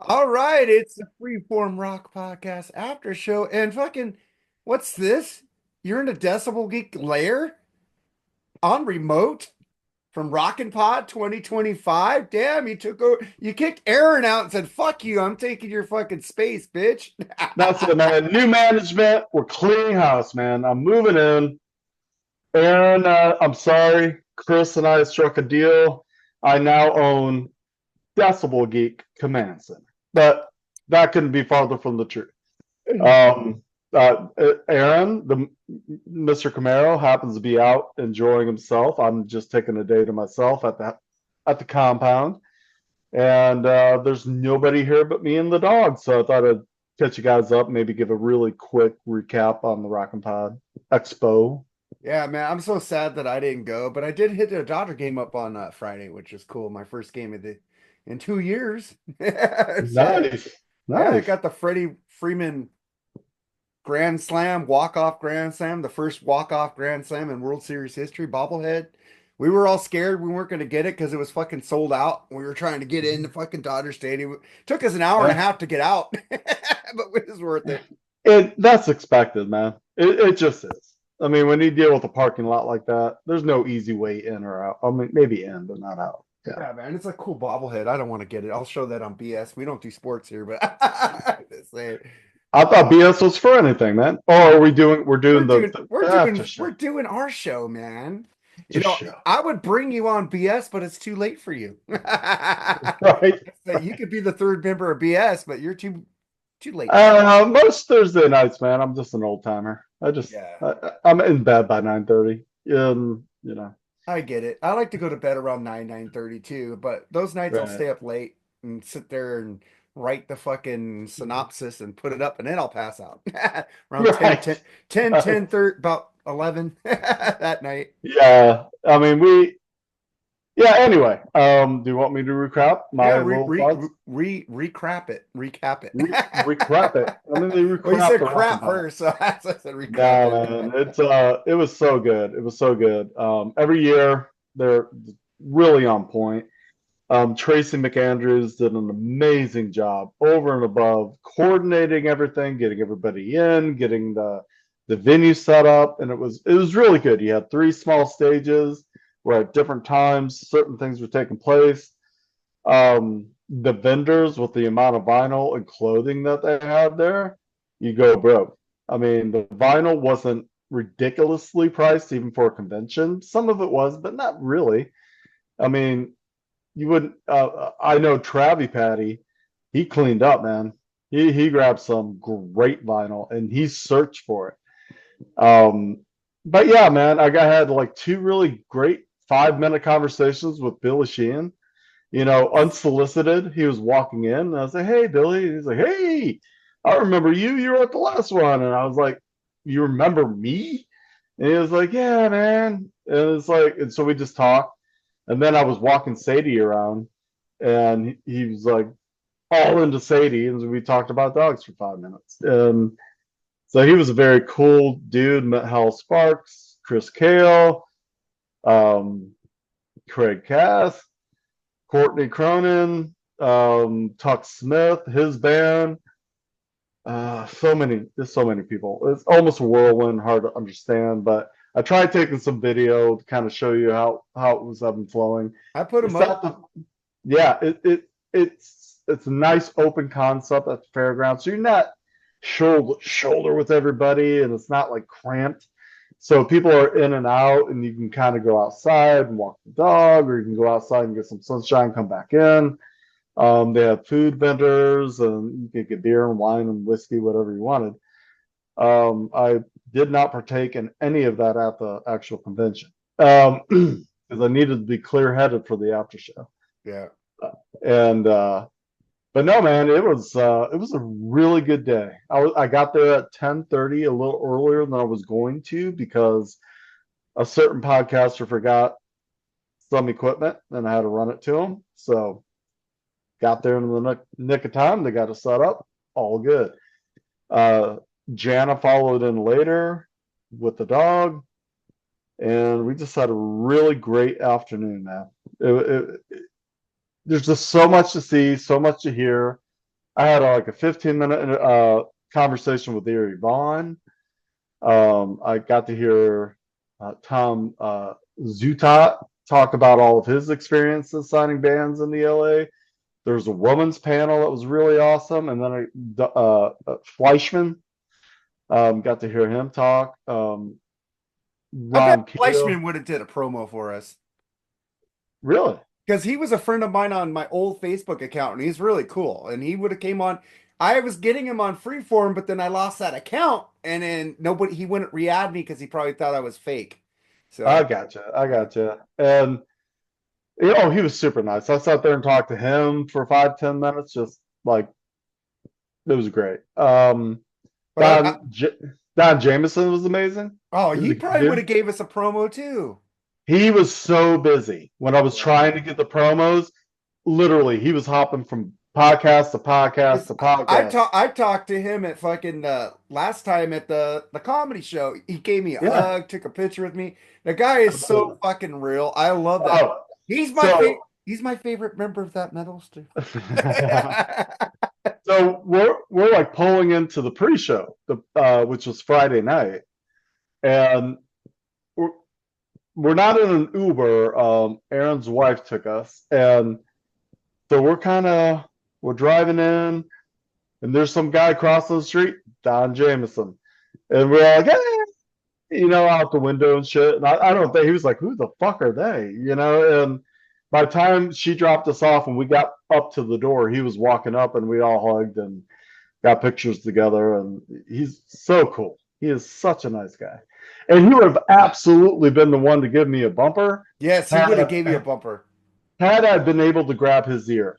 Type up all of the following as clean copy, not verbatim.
All right, it's the Freeform Rock Podcast after show. And fucking, what's this? You're in a Decibel Geek lair on remote from Rockin' Pod 2025. Damn, you kicked Aaron out and said, "Fuck you, I'm taking your fucking space, bitch." That's it, man. New management. We're cleaning house, man. I'm moving in. Aaron, I'm sorry. Chris and I struck a deal. I now own Decibel Geek Command Center. But that couldn't be farther from the truth. Um, Aaron, the Mr. Camaro, happens to be out enjoying himself. I'm just taking a day to myself at the compound, and there's nobody here but me and the dog. So I thought I'd catch you guys up, maybe give a really quick recap on the Rockin' Pod Expo. Yeah, man, I'm so sad that I didn't go, but I did hit a Dodger game up on Friday, which is cool. My first game of the in 2 years. So, Nice, yeah, I nice. got the Freddie Freeman Grand Slam, walk-off Grand Slam, the first walk-off Grand Slam in World Series history, bobblehead. We were all scared we weren't going to get it because it was fucking sold out. We were trying to get in the fucking Dodger Stadium. It took us an hour and a Yeah. half to get out, but it was worth it. That's expected, man. It just is. I mean, when you deal with a parking lot like that, there's no easy way in or out. I mean, maybe in, but not out. Yeah. Yeah, man, it's a cool bobblehead. I don't want to get it. I'll show that on BS. We don't do sports here, but just say I thought BS was for anything, man. Oh, we're doing we're the, doing we're the after doing show. we're doing our show, man. After You know, show. I would bring you on BS, but it's too late for you. Right. So you could be the third member of BS, but you're too late now. Most Thursday nights, man, I'm just an old timer. Yeah, I'm in bed by 9:30. You know. I get it. I like to go to bed around 9:30 too, but those nights I'll Right. stay up late and sit there and write the fucking synopsis and put it up, and then I'll pass out around 10, Right. 10, 10, Right. 10, 30, about 11 that night. Yeah. I mean, yeah, anyway. Do you want me to recap Yeah, my little thoughts? recap it. Recap it. I mean, they Well, you recap said the Rockin' crap Pod. first, so I said recap No, it. man, it was so good. It was so good. Every year they're really on point. Tracy McAndrews did an amazing job over and above coordinating everything, getting everybody in, getting the venue set up, and it was really good. You had three small stages where at different times certain things were taking place. The vendors with the amount of vinyl and clothing that they had there, you go broke. I mean, the vinyl wasn't ridiculously priced even for a convention. Some of it was, but not really. I mean, you wouldn't. I know Travi Patty, he cleaned up, man. He grabbed some great vinyl and he searched for it. But yeah, man, had like two really great 5 minute conversations with Billy Sheehan. Unsolicited. He was walking in, and I was like, "Hey, Billy." And he's like, "Hey, I remember you. You were at the last one." And I was like, "You remember me?" And he was like, "Yeah, man." And it's like, and so we just talked. And then I was walking Sadie around, and he was like all into Sadie, and we talked about dogs for 5 minutes. And so he was a very cool dude. Met Hal Sparks, Chris Kale, um, Craig Cass, Courtney Cronin, Tuck Smith, his band. There's so many people. It's almost a whirlwind, hard to understand, but I tried taking some video to kind of show you how it was up and flowing. I put them It's up. not the Yeah, it's a nice open concept at the fairground. So you're not shoulder with everybody, and it's not like cramped. So people are in and out, and you can kind of go outside and walk the dog, or you can go outside and get some sunshine, come back in. They have food vendors, and you can get beer and wine and whiskey, whatever you wanted. I did not partake in any of that at the actual convention because I needed to be clear-headed for the after show. Yeah. And but no, man, it was a really good day. I got there at 10:30, a little earlier than I was going to because a certain podcaster forgot some equipment and I had to run it to him. So got there in the nick of time. They got it set up, all good. Uh, Jana followed in later with the dog, and we just had a really great afternoon, man. There's just so much to see, so much to hear. I had like a 15-minute conversation with Erie Vaughn. I got to hear Tom Zutat talk about all of his experiences signing bands in the LA. There was a women's panel that was really awesome, and then Fleischman, got to hear him talk. I bet Ron Keel, Fleischman would have did a promo for us really? because he was a friend of mine on my old Facebook account, and he's really cool. And he would have came on. I was getting him on Freeform, but then I lost that account, and then nobody he wouldn't re-add me because he probably thought I was fake. I So gotcha, I yeah. gotcha. And he was super nice. I sat there and talked to him for 5, 10 minutes, just like it was great. But Don J Don Jameson was amazing. oh, He was he a good probably would have dude. gave us a promo too. He was so busy when I was Yeah. trying to get the promos. Literally, he was hopping from podcast to podcast Because to podcast. I talked to him at fucking last time at the comedy show. He gave me a Yeah, hug, took a picture with me. The guy is so absolutely. fucking real. I love that. Oh, so He's my favorite member of that metal stuff. so we're like pulling into the pre-show, which was Friday night, and we're we're not in an Uber. Aaron's wife took us, and so we're driving in, and there's some guy crossing the street, Don Jameson, and we're all like, hey, out the window and shit. And I don't think he was like, who the fuck are they? And by the time she dropped us off and we got up to the door, he was walking up and we all hugged and got pictures together. And he's so cool. He is such a nice guy. And he would have absolutely been the one to give me a bumper Yes, he would have gave you a had, bumper. had I been able to grab his ear.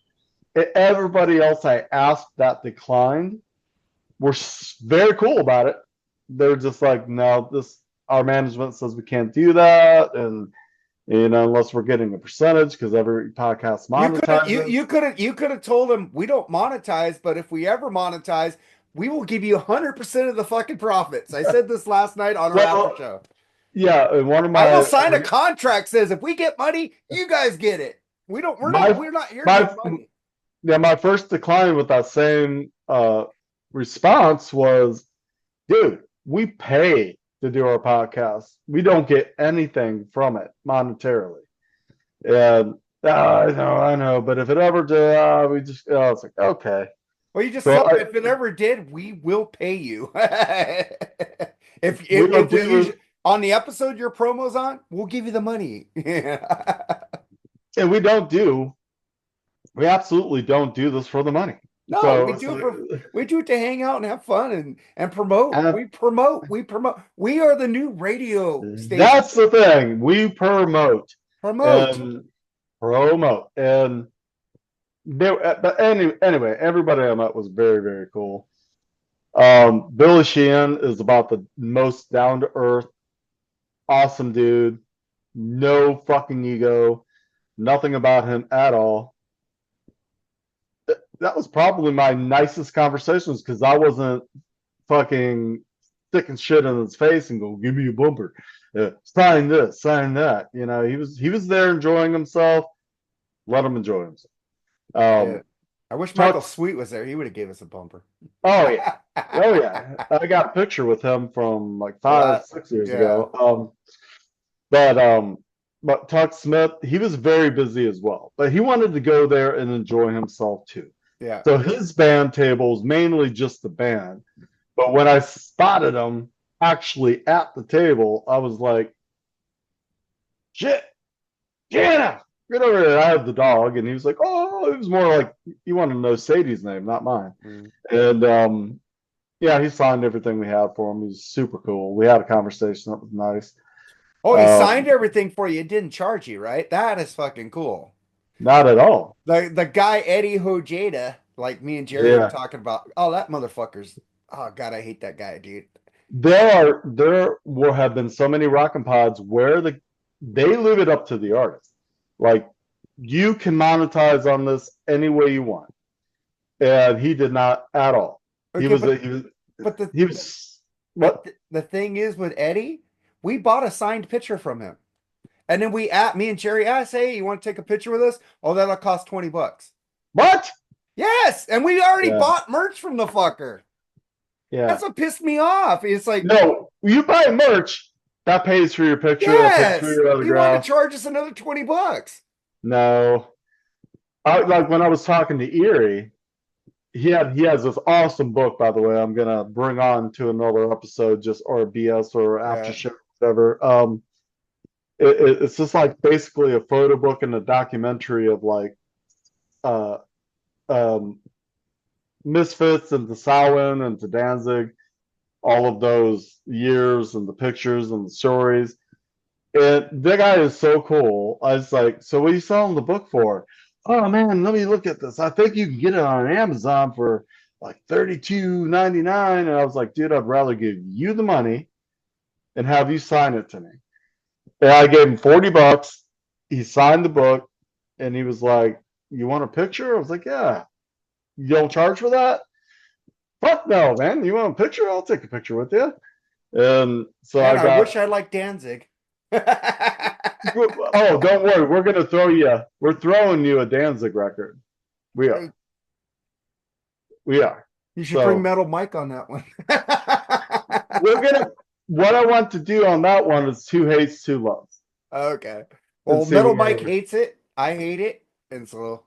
Everybody else I asked that declined were very cool about it. They're just like, no, this our management says we can't do that, and unless we're getting a percentage because every podcast monetizes. You could have told him we don't monetize, but if we ever monetize, we will give you 100% of the fucking profits. I said this last night on our after Well, show. yeah, and one of I will my sign a contract says if we get money, you guys get it. my We're not here to my make money. yeah, my first decline with that same response was, dude, we pay to do our podcast. We don't get anything from it monetarily. And I know, but if it ever did, we just, it's like, okay. Well, you just So tell them if it ever did, we will pay you. we don't if we use do, on the episode your promo's on, we'll give you the money. and we absolutely don't do this for the money. No, So, we do it to hang out and have fun and promote. and We promote. We are the new radio station. that's the thing. We promote Promote. and promote. And but anyway, everybody I met was very, very cool. Billy Sheehan is about the most down to earth, awesome dude. No fucking ego, nothing about him at all. That was probably my nicest conversations because I wasn't fucking sticking shit in his face and go, give me a bumper. Sign this, sign that. He was there enjoying himself. Let him enjoy himself. Yeah. Um, I wish Michael talk. Sweet was there. He would have gave us a bumper. Oh yeah, oh yeah. I got a picture with him from like Well, 5, 6 years yeah, ago. But Tuck Smith, he was very busy as well. But he wanted to go there and enjoy himself too. yeah. So his band table is mainly just the band. But when I spotted him actually at the table, I was like, shit, Jana, get over there. I had the dog, and he was like, oh, it was more like he wanted to know Sadie's name, not mine. Mm. And yeah, he signed everything we had for him. He was super cool. We had a conversation that was nice. Oh, he signed Um, everything for you. It didn't charge you, right? That is fucking cool. Not at all. The guy Eddie Hojeda, like me and Jerry were Yeah. talking about. Oh, that motherfucker's. Oh God, I hate that guy, dude. There will have been so many rockin' pods where they leave it up to the artist. Like you can monetize on this any way you want. And he did not at all. He Okay, was a, he was but he was what? the thing is with Eddie, we bought a signed picture from him, and then me and Jerry asked, "Hey, you want to take a picture with us? Oh, that'll cost $20." What? Yes, and we already Yeah, bought merch from the fucker. yeah. That's what pissed me off. It's like, No, you buy merch, that pays for your picture, that pays for yes, your he wanted autograph. to charge us another $20. No, like when I was talking to Erie, he has this awesome book, by the way. I'm gonna bring on to another episode, just or BS or after Yeah, show, whatever. It's just like basically a photo book and a documentary of like uh um Misfits and to Samhain and to Danzig, all of those years and the pictures and the stories. And that guy is so cool. I was like, so what are you selling the book for? Oh man, let me look at this. I think you can get it on Amazon for like 32.99. And I was like, dude, I'd rather give you the money and have you sign it to me. And I gave him $40. He signed the book and he was like, you want a picture? I was like, yeah. You don't charge for that? Fuck no, man. You want a picture? I'll take a picture with you. And so man, I I got, wish I liked Danzig. oh, don't worry. We're going to we're throwing you a Danzig record. We are. We are. You should bring So Metal Mike on that one. we're going to, what I want to do on that one is two hates, two loves. Okay. And Well, see Metal Mike where hates it. I hate it. And so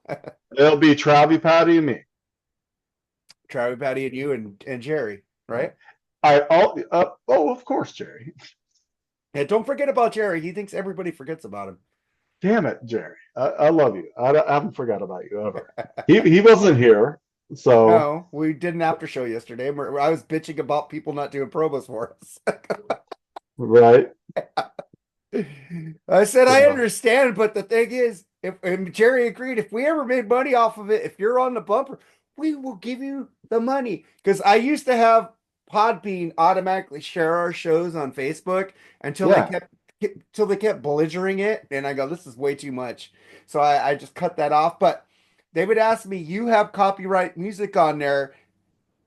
it'll be Travi, Patty, and me. Travis, Patty, and you and Jerry, right? Oh, of course, Jerry. And don't forget about Jerry. He thinks everybody forgets about him. Damn it, Jerry. I love you. I haven't forgot about you ever. He wasn't here. So, No, we did an after show yesterday. I was bitching about people not doing promos for us. right. I said I So, understand, but the thing is, if and Jerry agreed, if we ever made money off of it, if you're on the bumper, we will give you the money. Because I used to have Podbean automatically share our shows on Facebook until yeah. they kept belligerent it, and I go, this is way too much. So I just cut that off. But they would ask me, you have copyright music on there.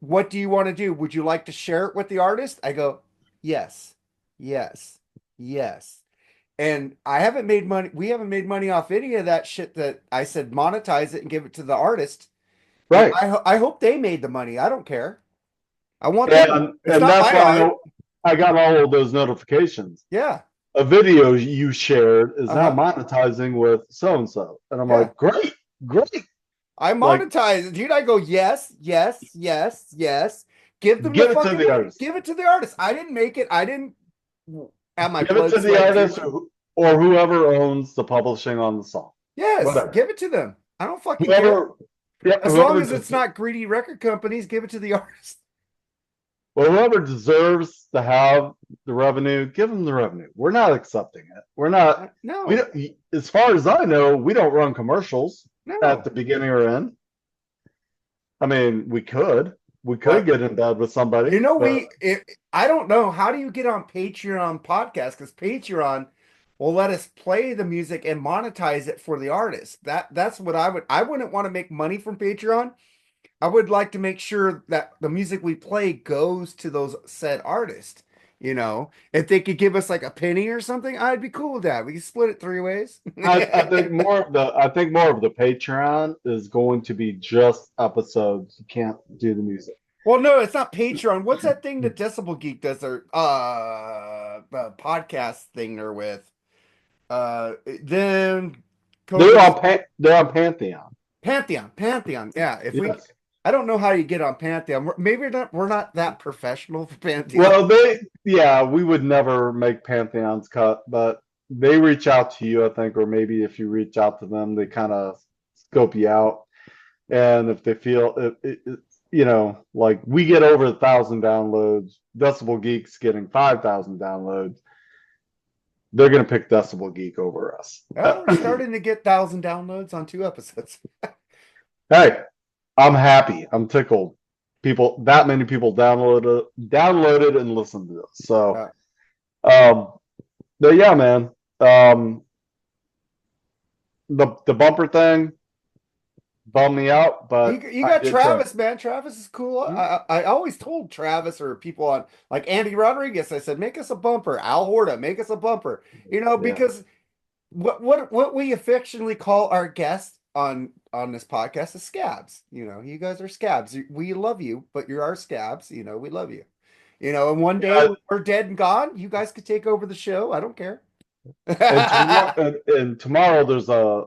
What do you want to do? Would you like to share it with the artist? I go, yes, yes, yes. And I haven't made money. We haven't made money off any of that shit that I said monetize it and give it to the artist. And Right. I hope they made the money. I don't care. I want them to. It's And not that's my why art. I got all of those notifications. Yeah. A video you shared is now Uh-huh. monetizing with so and so. And I'm Yeah. like, great, great. I Like, monetize it. Dude, I go, yes, yes, yes, yes. Give them the give it to fucking the money. artist. Give it to the artist. I didn't make it. I didn't have my Give it blood, to the sweat, and artist tears. or whoever owns the publishing on the song. Yes, Whatever. give it to them. I don't fucking care. Whoever, yeah, As long as it's not greedy record companies, give it to the artist. whoever deserves to have the revenue, give them the revenue. We're not accepting it. We're not. We No, don't, as far as I know, we don't run commercials at no. the beginning or end. I mean, we could What? get in bed with somebody, You know, but I don't know. How do you get on Patreon podcast? Because Patreon will let us play the music and monetize it for the artist. That's what I wouldn't want to make money from Patreon. I would like to make sure that the music we play goes to those said artists. If they could give us like a penny or something, I'd be cool with that. We could split it three ways. I think more of the Patreon is going to be just episodes. You can't do the music. Well, no, it's not Patreon. What's that thing that Decibel Geek does their the podcast thing they're with? Then Cody's They're on Pantheon. Pantheon. Yeah, if we Yes. I don't know how you get on Pantheon. Maybe we're not that professional for Pantheon. Well, we would never make Pantheon's cut, but they reach out to you, I think, or maybe if you reach out to them, they kind of scope you out. And if they feel like we get over 1,000 downloads, Decibel Geek's getting 5,000 downloads, they're gonna pick Decibel Geek over us. Oh, we're starting to get 1,000 downloads on 2 episodes. Hey, I'm happy. I'm tickled. That many people downloaded and listened to this. So, Uh, um, but yeah, man. Um, the bumper thing bummed me out, but you I got did try. Travis, man. Travis is cool. Hmm? I always told Travis or people on like Andy Rodriguez, I said, make us a bumper. Al Horta, make us a bumper. Yeah, Because what we affectionately call our guests on on this podcast is scabs. You guys are scabs. We love you, but you're our scabs. We love you. And one day Yeah, when we're dead and gone, you guys could take over the show. I don't care. and tomorrow there's a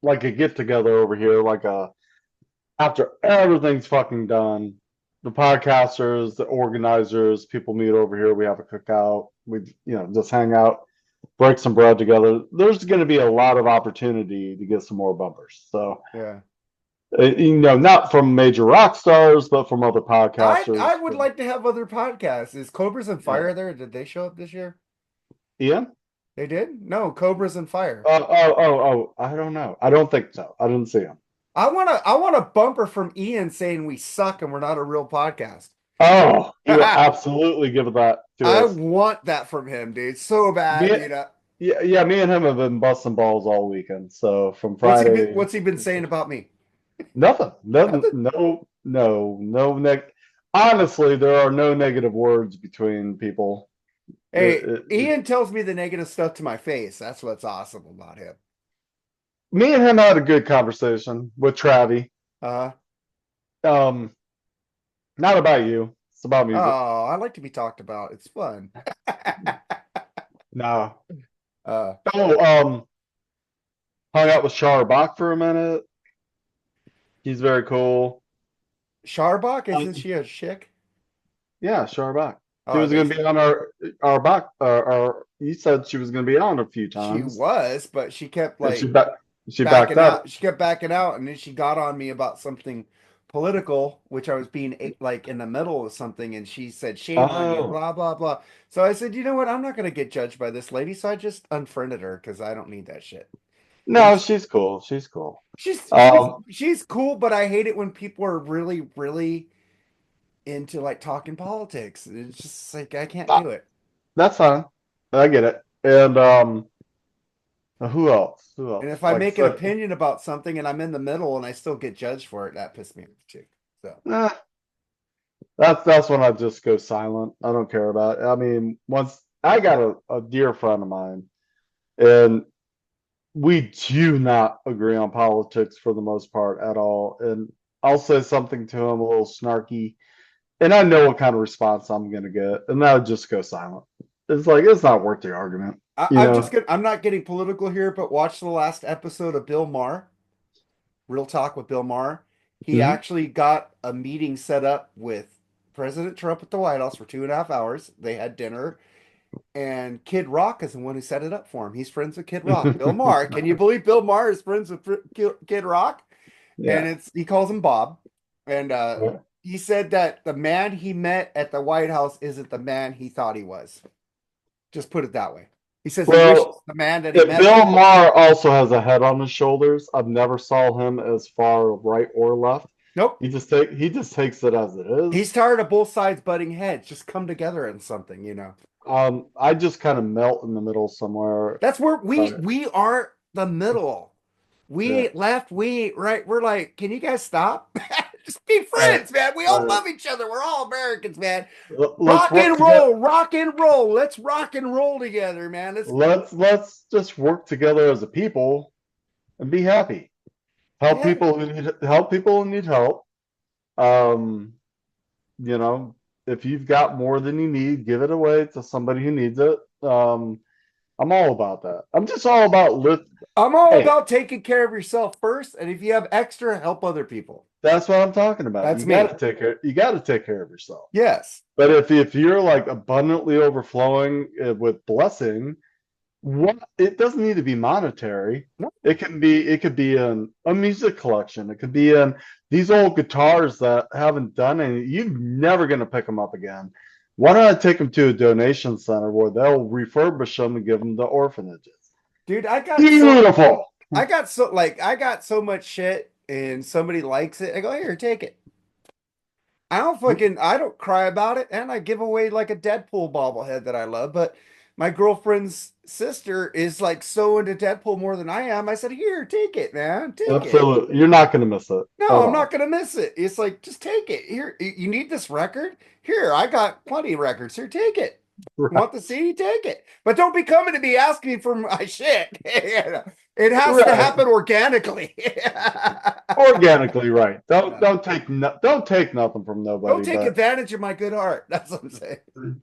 like a get together over here, like a after everything's fucking done, the podcasters, the organizers, people meet over here. We have a cookout. We, just hang out, break some bread together. There's going to be a lot of opportunity to get some more bumpers. So, Yeah. not from major rock stars, but from other I podcasters. would like to have other podcasts. Is Cobras and Yeah. Fire there? Did they show up this year? Ian? They did? No, Cobras and Fire. Oh. I don't know. I don't think so. I didn't see him. I want a bumper from Ian saying we suck and we're not a real podcast. Oh, he would absolutely give that to I us. want that from him, dude. So Me, bad. yeah, me and him have been busting balls all weekend. So from What's he been Friday, what's he been saying about me? nothing, nothing, Nothing. no honestly, there are no negative words between people. Hey, It- it- Ian tells me the negative stuff to my face. That's what's awesome about him. Me and him had a good conversation with Travi. Uh Um, not about you. It's about music. oh, I like to be talked about. It's fun. No. uh Oh, hung out with Shar Bach for a minute. He's very cool. Sharbach, isn't Um, she a chick? yeah, Shar Bach. She Oh, was going to be on our Bach. You said she was going to be on a few she times, was, but she kept and like she backed backing up. out. She kept backing out, and then she got on me about something political, which I was being like in the middle of something, and she said, "Shame on you," Oh blah blah blah. So I said, "You know what? I'm not going to get judged by this lady." So I just unfriended her because I don't need that shit. And no, she's cool. She's cool. she's she's Um, she's cool, but I hate it when people are really really into like talking politics. It's just like I can't uh, do it. that's fine. I get it. And who else? Who And else? if I Like I make an said, opinion about something and I'm in the middle and I still get judged for it, that pisses me off too. So nah, that's when I just go silent. I don't care about it. I mean, once I got a dear friend of mine, and we do not agree on politics for the most part at all. And I'll say something to him a little snarky, and I know what kind of response I'm gonna get, and I'll just go silent. It's like it's not worth the argument, you I'm just know. gonna I'm not getting political here, but watch the last episode of Bill Maher, Real Talk with Bill Maher. He Mhm. actually got a meeting set up with President Trump at the White House for 2.5 hours. They had dinner, and Kid Rock is the one who set it up for him. He's friends with Kid Rock. Bill Maher. Can you believe Bill Maher is friends with Kid Rock? And Yeah. he calls him Bob. And Yeah. he said that the man he met at the White House isn't the man he thought he was. Just put it that way. He says he wishes Well, the man that he if met. Bill Maher also has a head on his shoulders, I've never saw him as far right or left. Nope. He just takes it as it He's is. tired of both sides butting heads. Just come together in something. I just kind of melt in the middle somewhere. That's where we Uh, we are the middle. We yeah. ain't left, we ain't right. We're like, can you guys stop? Just be Right. friends, man. We all Right. love each other. We're all Americans, man. Let's work together. Rock and roll. Let's rock and roll together, man. Let's just work together as a people and be happy. Yeah, Help people who need help. Um, you know, if you've got more than you need, give it away to somebody who needs it. I'm all about that. I'm just all about lift. I'm all Hey, about taking care of yourself first, and if you have extra, help other people. that's what I'm talking about. That's me. You gotta take care of yourself. Yes. But if you're like abundantly overflowing with blessing, what it doesn't need to be monetary. No. It could be in a music collection. It could be in these old guitars that haven't done any. You're never gonna pick them up again. Why don't I take them to a donation center where they'll refurbish them and give them to orphanages? Dude, Beautiful. I got so much shit and somebody likes it. I go, here, take it. I don't cry about it, and I give away like a Deadpool bobblehead that I love, but my girlfriend's sister is like so into Deadpool more than I am. I said, here, take it, man. Take it. Absolutely. You're not gonna miss it No, at I'm not all. gonna miss it. It's like, just take it. Here, you need this record? Here, I got plenty of records. Here, take it. Want the Right. CD? Take it. But don't be coming to me asking for my shit. It has to Right. happen organically. Organically, right. Don't Yeah. don't take no, don't take nothing from Don't nobody, take but advantage of my good heart. That's what I'm saying.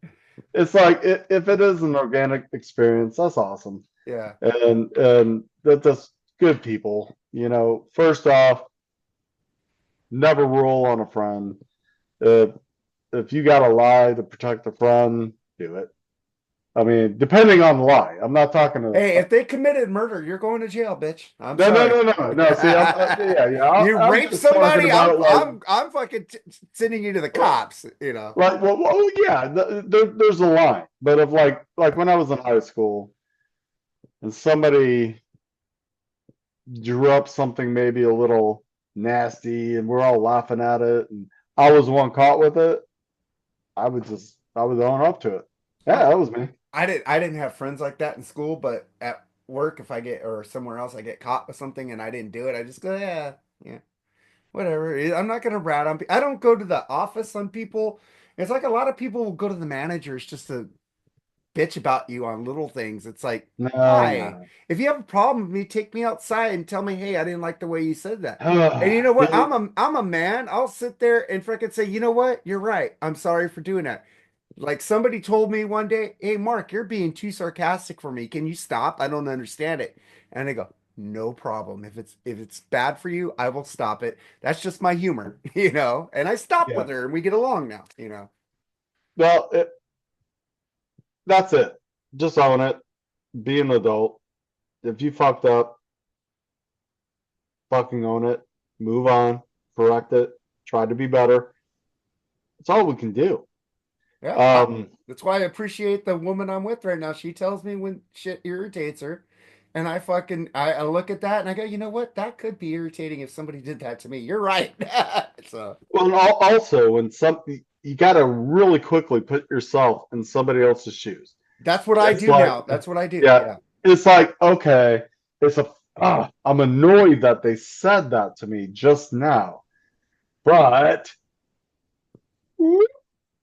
it's like if it is an organic experience, that's awesome. Yeah. And that's good people. First off, never rule on a friend. If if you got to lie to protect a friend, do it. I mean, depending on the lie. I'm not talking to. Hey, if they committed murder, you're going to jail, bitch. I'm No, no, sorry. no, no, no. See, yeah, yeah. You I'm rape just talking somebody, about it like, I'm fucking sending you to the like, cops. well, yeah. There's a line, but of like when I was in high school and somebody drew up something maybe a little nasty, and we're all laughing at it, and I was the one caught with it, I would own up to it. I, Yeah, that was me. I didn't have friends like that in school, but at work, if I get or somewhere else I get caught with something and I didn't do it, I just go, yeah, yeah, whatever. I'm not gonna rat on. I don't go to the office on people. It's like a lot of people will go to the managers just to bitch about you on little things. It's like, No, why? no. If you have a problem with me, take me outside and tell me, hey, I didn't like the way you said that. And you know what? See, I'm a man. I'll sit there and frickin' say, you know what? You're right. I'm sorry for doing that. Like somebody told me one day, hey, Mark, you're being too sarcastic for me. Can you stop? I don't understand it. And I go, no problem. If it's bad for you, I will stop it. That's just my humor, And I stop yeah. with her and we get along now. Well, that's it. Just own it. Be an adult. If you fucked up, fucking own it. Move on. Correct it. Try to be better. It's all we can do. Yeah, Um, that's why I appreciate the woman I'm with right now. She tells me when shit irritates her, and I look at that and I go, you know what? That could be irritating if somebody did that to me. You're right. So well, and also when something you got to really quickly put yourself in somebody else's shoes. that's what I It's do like, now. That's what I do. yeah, Yeah. it's like, okay, I'm annoyed that they said that to me just now, but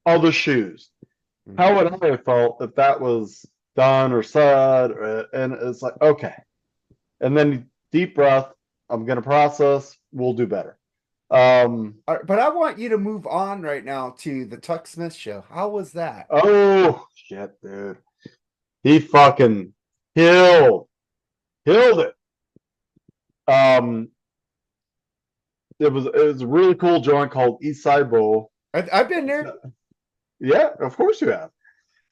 other shoes. How Mhm. would I have felt if that was done or said? And it's like, okay. And then deep breath, I'm going to process, we'll do better. Um, All right, but I want you to move on right now to the Tuck Smith show. How was that? oh, shit, dude. He fucking killed, killed it. Um, it was a really cool joint called East Side Bowl. I've been there. Yeah, of course you have.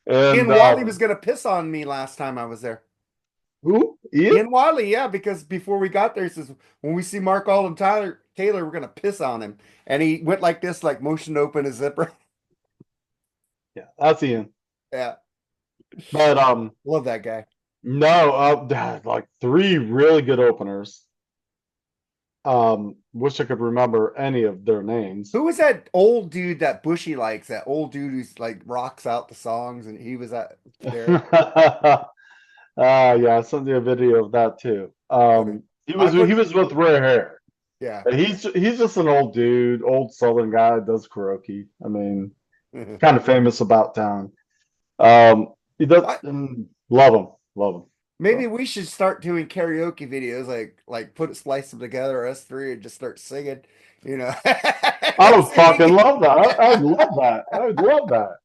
And Ian Wally was gonna piss on me last time I was there. who? Ian? Ian Wiley, yeah, because before we got there, he says, when we see Mark Alden Taylor, we're gonna piss on him. And he went like this, like motion to open his zipper. Yeah, that's Ian. Yeah. But Love that guy. no, like three really good openers. Wish I could remember any of their names. Who was that old dude that Bushy likes? That old dude who's like rocks out the songs and he was at there. Yeah, I sent you a video of that too. Okay. He I was he put was with rare hair. yeah. He's just an old dude, old Southern guy, does karaoke. I mean, kind of famous about town. He does I, love him, love him. maybe So we should start doing karaoke videos, like put it splice them together, us three, and just start singing, you know. I would See, fucking love that. I would love that. I would love that.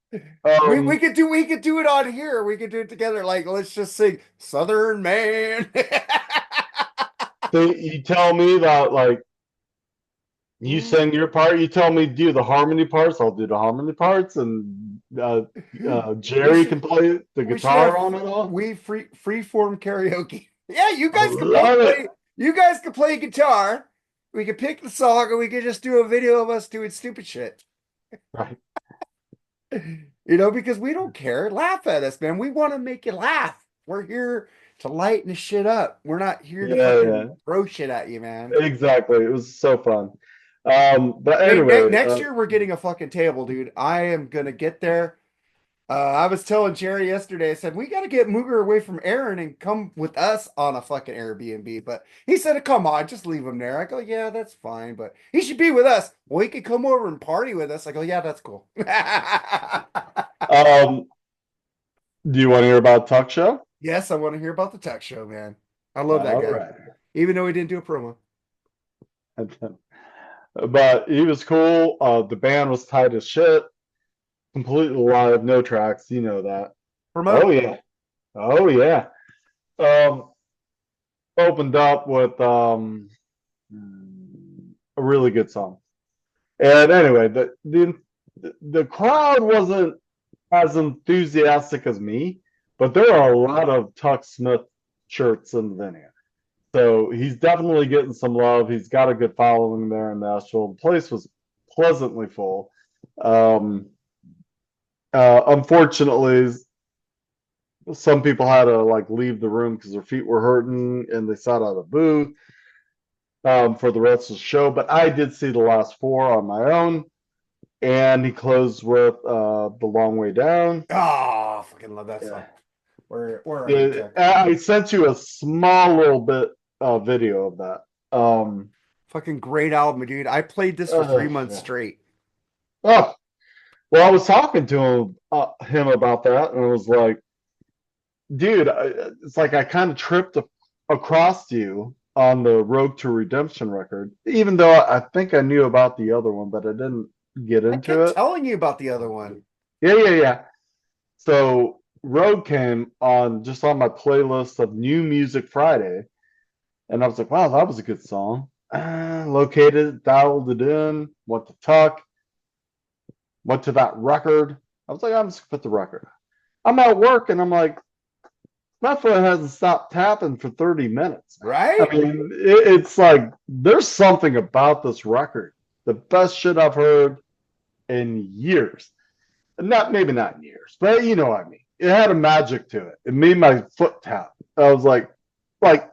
we could do it on here. We could do it together. Like let's just sing Southern Man. You tell me that like you Ooh. sing your part. You tell me do the harmony parts. I'll do the harmony parts, and We Jerry should can play the we should have guitar on it all. we free form karaoke. Yeah, you I guys could both love it. play. You guys could play guitar. We could pick the song, and we could just do a video of us doing stupid shit. Right. Because we don't care. Laugh at us, man. We want to make you laugh. We're here to lighten the shit up. We're not here to Yeah, yeah. fucking throw shit at you, man. Exactly. It was so fun. But Hey, anyway, next year we're getting a fucking table, dude. I am gonna get there. I was telling Jerry yesterday, I said, we got to get Mooger away from Aaron and come with us on a fucking Airbnb. But he said, come on, just leave him there. I go, yeah, that's fine. But he should be with us. Well, he could come over and party with us. I go, yeah, that's cool. um, Do you want to hear about Tuck Show? Yes, I want to hear about the tech show, man. I love that All guy, right. even though he didn't do a promo. But he was cool. The band was tight as shit. Completely live, no tracks. You know that. Oh Promote. yeah. Oh yeah. Um, Opened up with a really good song. And anyway, the crowd wasn't as enthusiastic as me, but there are a lot of Tuck Smith shirts in the venue. So he's definitely getting some love. He's got a good following there in Nashville. The place was pleasantly full. Um, Unfortunately, some people had to like leave the room because their feet were hurting and they sat out a booth for the rest of the show. But I did see the last four on my own, and he closed with "The Long Way Down." Oh, I fucking love that song. Yeah. Where are you, Tuck? I sent you a small little bit video of that. Fucking great album, dude. I played this for 3 months Yeah. straight. Oh, well, I was talking to him about that, and I was like, dude, it's like I kind of tripped across you on the Road to Redemption record, even though I think I knew about the other one, but I didn't get I into kept it. telling you about the other one. Yeah. So Road came on just on my playlist of New Music Friday, and I was like, wow, that was a good song. Located, dialed it in, went to Tuck, went to that record. I was like, I'm just gonna put the record. I'm at work and I'm like, my phone hasn't stopped tapping for 30 minutes. I Right? mean, it's like there's something about this record. The best shit I've heard in years. Not maybe not in years, but you know what I mean. It had a magic to it. It made my foot tap. I was like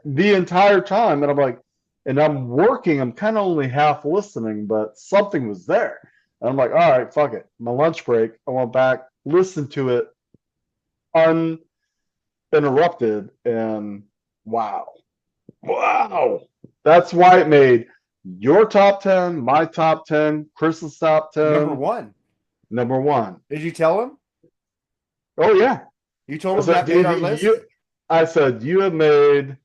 the entire time, and I'm like, and I'm working. I'm kind of only half listening, but something was there. And I'm like, all right, fuck it. My lunch break. I went back, listened to it uninterrupted, and wow, wow. That's why it made your top 10, my top 10, Chris's top Number 10, one. number one. Did you tell him? Oh yeah. You told I him said, that made our dude, list? I said, you have made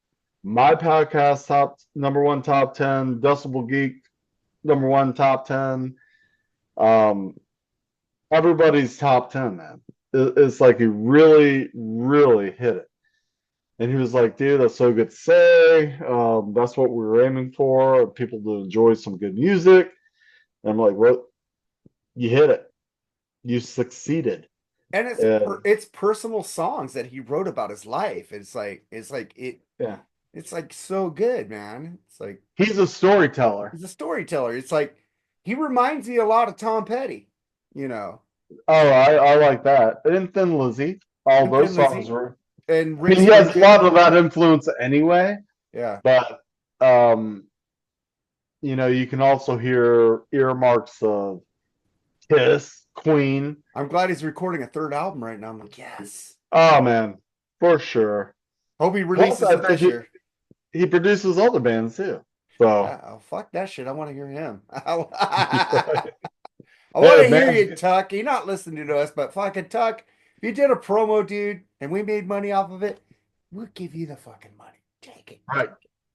my podcast top number one top 10, Decibel Geek number one top 10. Um, Everybody's top 10, man. It's like he really, really hit it. And he was like, dude, that's so good to say. That's what we were aiming for, people to enjoy some good music. And I'm like, well, you hit it. You succeeded. And And it's personal songs that he wrote about his life. yeah, It's like so good, man. It's like he's a storyteller. he's a storyteller. It's like he reminds me a lot of Tom Petty, you know, Oh, I like that. And Thin Lizzy, all and those Thin songs Lizzy were. and I mean, Rinse he and has a Repeat. lot of that influence anyway, Yeah. but um, you can also hear earmarks of Kiss, Queen. I'm glad he's recording a third album right now. I'm like, yes. Oh man, for sure. Hope he Plus, releases I it think this year. he produces other bands too. So, Oh, fuck that shit. I want to hear him. I want hey, to hear bands. you, Tuck. You're not listening to us, but fucking Tuck, if you did a promo, dude, and we made money off of it, we'll give you the fucking money. Take it. Right,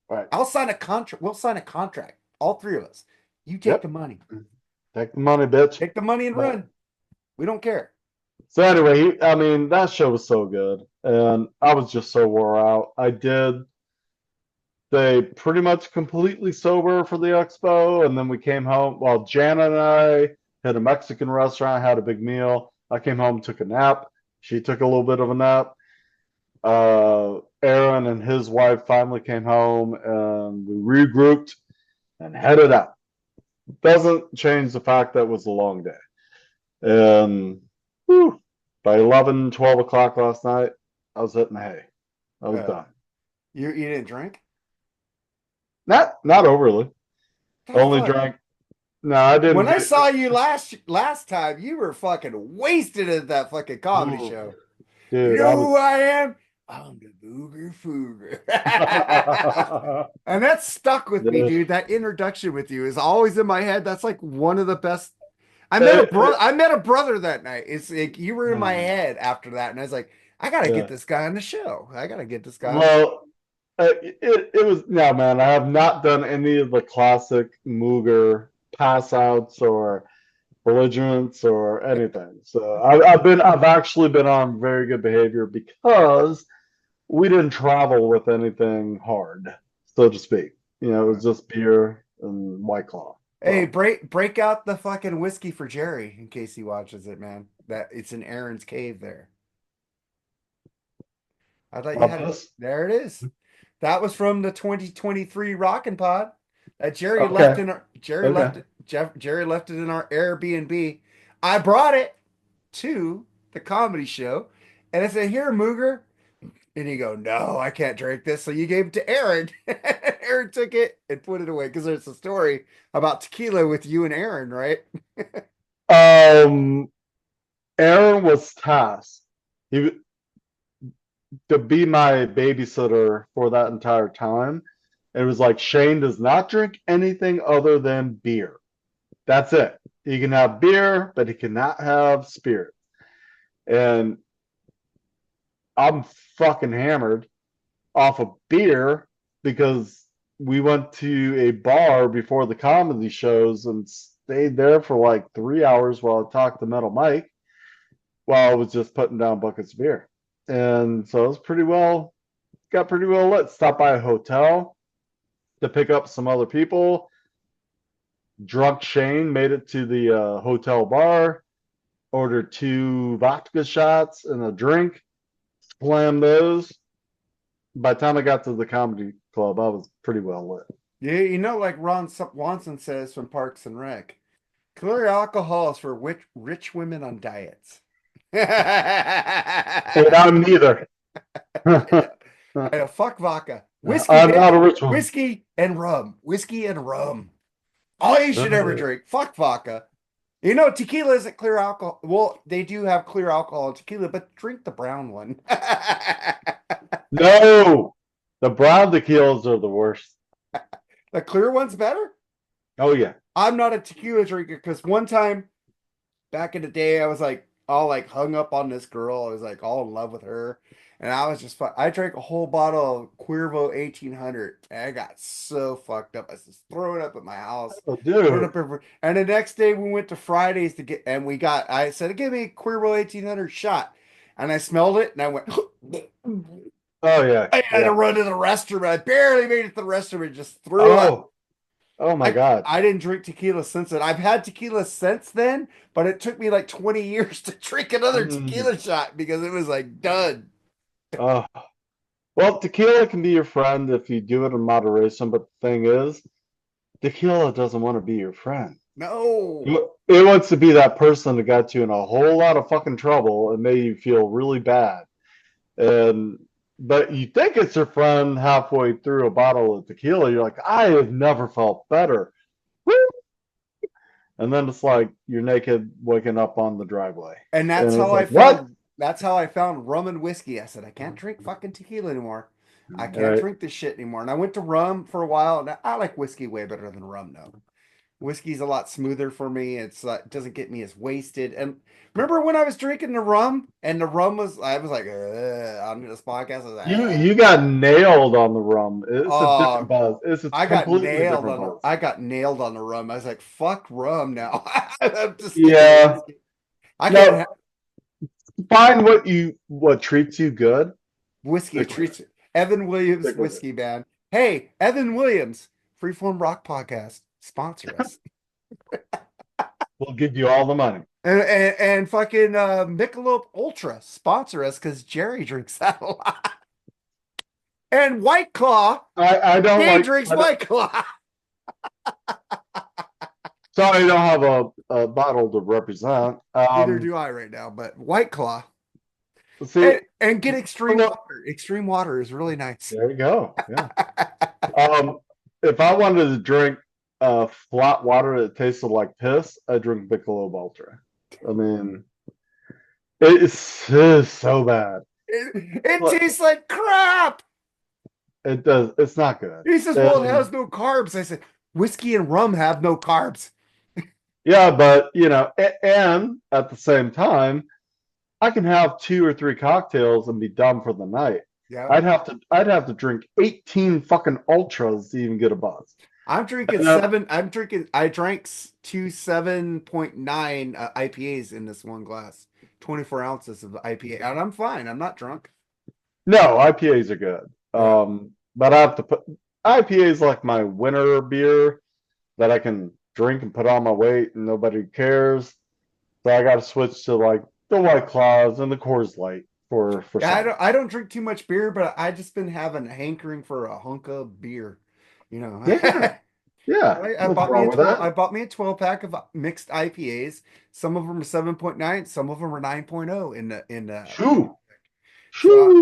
right. I'll sign a contract. We'll sign a contract. All three of us. You take the Yep. money. Take the money, bitch. Take the money and But run. We don't care. so anyway, I mean, that show was so good, and I was just so wore out. I did They pretty much completely sober for the expo, and then we came home. Well, Jana and I hit a Mexican restaurant, had a big meal. I came home, took a nap. She took a little bit of a nap. Aaron and his wife finally came home, and we regrouped and headed out. Doesn't change the fact that it was a long day. And whew, by 11, 12 o'clock last night, I was hitting the hay. I was Uh, done. you didn't drink? Not overly. The Only fuck? drank. No, I didn't When I get. saw you last time, you were fucking wasted at that fucking comedy Ooh, show. You dude, I know was. who I am? I'm the Mooger Fooger. And that stuck with me, Dude, dude. That introduction with you is always in my head. That's like one of the best. it- I met a brother that night. It's like you were in my mm, head after that, and I was like, I gotta get Yeah. this guy on the show. I gotta get this guy on the show. Well, it was no man. I have not done any of the classic Mooger pass outs or belligerents or anything. So I've actually been on very good behavior because we didn't travel with anything hard, so to speak. It was just beer and White Claw. Hey, So break out the fucking whiskey for Jerry in case he watches it, man. That it's in Aaron's cave there. I thought you about had it. this? There it is. That was from the 2023 Rockin' Pod that Jerry left Okay. in our Okay. Jerry left it in our Airbnb. I brought it to the comedy show, and I said, "Here, Mooger." And you go, "No, I can't drink this." So you gave it to Aaron. Aaron took it and put it away because there's a story about tequila with you and Aaron, right? Um, Aaron was tasked he to be my babysitter for that entire time. It was like Shane does not drink anything other than beer. That's it. He can have beer, but he cannot have spirit. And I'm fucking hammered off of beer because we went to a bar before the comedy shows and stayed there for like 3 hours while I talked to Metal Mike while I was just putting down buckets of beer. And so it was got pretty well lit. Stopped by a hotel to pick up some other people. Drunk Shane made it to the hotel bar, ordered two vodka shots and a drink, slammed those. By the time I got to the comedy club, I was pretty well lit. Yeah, like Ron Swanson says from Parks and Rec, clear alcohol is for rich women on diets. And I'm neither. Fuck vodka. I'm not a rich one. Whiskey and rum. Whiskey and rum. All you should ever drink. Fuck vodka. Tequila isn't clear alcohol. Well, they do have clear alcohol in tequila, but drink the brown one. No, the brown tequilas are the worst. The clear one's better? Oh yeah. I'm not a tequila drinker because one time back in the day, I was like all like hung up on this girl. I was like all in love with her. And I was just I drank a whole bottle of Cuervo 1800 and I got so fucked up. I was just throwing up at my house. Oh, Throwing dude. up everywhere. And the next day we went to Fridays to get, and I said, give me a Cuervo 1800 shot. And I smelled it and I went, Oh yeah. I had to Yeah. run to the restroom. I barely made it to the restroom and just threw up. Oh. Oh my God. I didn't drink tequila since then. I've had tequila since then, but it took me like 20 years to drink another Mm. tequila shot because it was like done. Oh. Well, tequila can be your friend if you do it in moderation, but the thing is, tequila doesn't want to be your friend. No. It wants to be that person that got you in a whole lot of fucking trouble and made you feel really bad. And but you think it's your friend halfway through a bottle of tequila, you're like, I have never felt better. Woo! And then it's like you're naked waking up on the driveway. And And it's like, what? that's how I found rum and whiskey. I said, I can't drink fucking tequila anymore. I All can't right. drink this shit anymore. And I went to rum for a while. And I like whiskey way better than rum now. Whiskey's a lot smoother for me. It doesn't get me as wasted. And remember when I was drinking the rum and the rum was, I was like, on this podcast, I was like, You got nailed on the rum. It's a different oh, buzz. It's a completely different buzz. I got nailed on the rum. I was like, fuck rum now. I'm just sticking to Yeah. whiskey. I can't No, have find what treats you good. whiskey. Stick with it. Treats Evan Williams Stick with it. whiskey band. Hey, Evan Williams, Freeform Rock Podcast, sponsor us. We'll give you all the money. And fucking Michelob Ultra sponsor us because Jerry drinks that a lot. And White Claw, I don't he like. drinks White Claw. Sorry, I don't have a bottle to represent. Neither do I right now, but White Claw. See, And get extreme look, water. Extreme water is really nice. there you go. Yeah. If I wanted to drink flat water that tasted like piss, I drink Michelob Ultra. I mean, it's so bad. It Look, tastes like crap. it does. It's not good. He says, well, it has no carbs. I said, whiskey and rum have no carbs. Yeah, but and at the same time, I can have 2 or 3 cocktails and be done for the night. Yeah. I'd have to drink 18 fucking ultras to even get a buzz. I'm drinking And seven. I drank two 7.9 IPAs in this one glass, 24 ounces of IPA, and I'm fine. I'm not drunk. no, IPAs are good. Yeah. But I have to put IPAs like my winter beer that I can drink and put on my weight and nobody cares. So I got to switch to like the White Claws and the Coors Light for Yeah, summer. I don't drink too much beer, but I just been having a hankering for a hunk of beer. You know. Yeah, yeah, I nothing bought me wrong a with 12. that. I bought me a 12 pack of mixed IPAs. Some of them are 7.9, some of them are 9.0 in the Shoo, so